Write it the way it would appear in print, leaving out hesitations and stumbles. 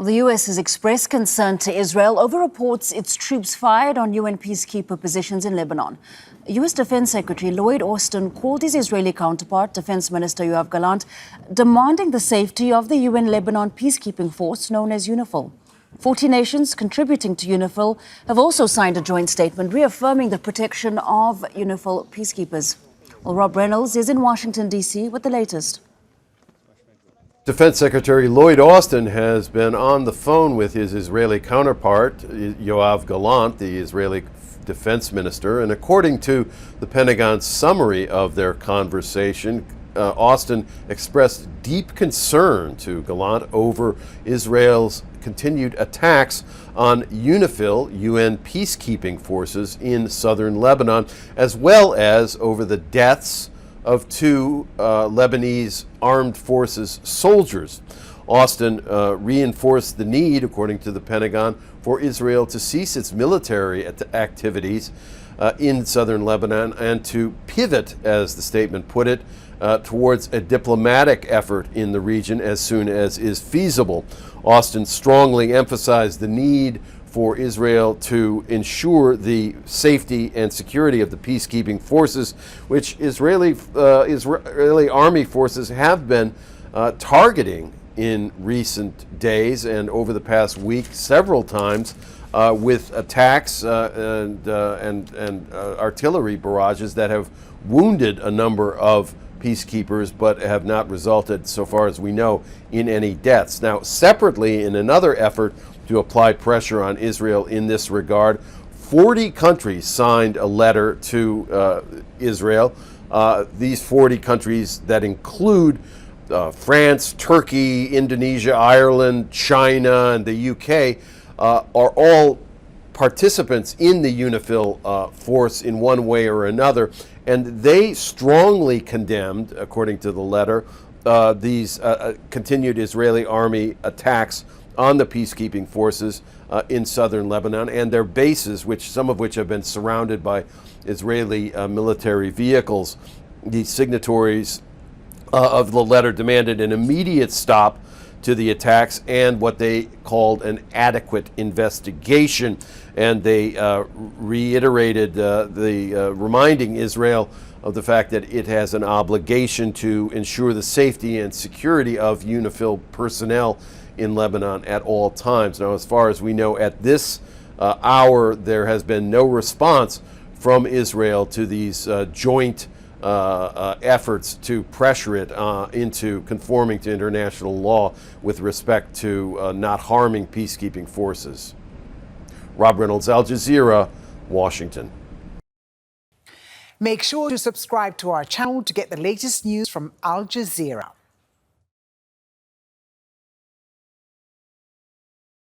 Well, the U.S. has expressed concern to Israel over reports its troops fired on UN peacekeeper positions in Lebanon. U.S. Defense Secretary Lloyd Austin called his Israeli counterpart, Defence Minister Yoav Gallant, demanding the safety of the UN Lebanon peacekeeping force known as UNIFIL. 40 nations contributing to UNIFIL have also signed a joint statement reaffirming the protection of UNIFIL peacekeepers. Well, Rob Reynolds is in Washington, D.C. with the latest. Defense Secretary Lloyd Austin has been on the phone with his Israeli counterpart, Yoav Gallant, the Israeli Defense Minister, and according to the Pentagon's summary of their conversation, Austin expressed deep concern to Gallant over Israel's continued attacks on UNIFIL, UN peacekeeping forces in southern Lebanon, as well as over the deaths of two Lebanese armed forces soldiers. Austin reinforced the need, according to the Pentagon, for Israel to cease its military activities in southern Lebanon and to pivot, as the statement put it, towards a diplomatic effort in the region as soon as is feasible. Austin strongly emphasized the need for Israel to ensure the safety and security of the peacekeeping forces, which Israeli army forces have been targeting in recent days and over the past week several times with attacks and artillery barrages that have wounded a number of peacekeepers, but have not resulted, so far as we know, in any deaths. Now, separately, in another effort to apply pressure on Israel in this regard, 40 countries signed a letter to Israel. These 40 countries that include France, Turkey, Indonesia, Ireland, China, and the UK are all participants in the UNIFIL force in one way or another, and they strongly condemned, according to the letter, these continued Israeli army attacks on the peacekeeping forces in southern Lebanon and their bases, some of which have been surrounded by Israeli military vehicles. The signatories of the letter demanded an immediate stop to the attacks and what they called an adequate investigation. And they reiterated reminding Israel of the fact that it has an obligation to ensure the safety and security of UNIFIL personnel in Lebanon at all times. Now, as far as we know at this hour, there has been no response from Israel to these joint efforts to pressure it into conforming to international law with respect to not harming peacekeeping forces. Rob Reynolds, Al Jazeera, Washington. Make sure to subscribe to our channel to get the latest news from Al Jazeera.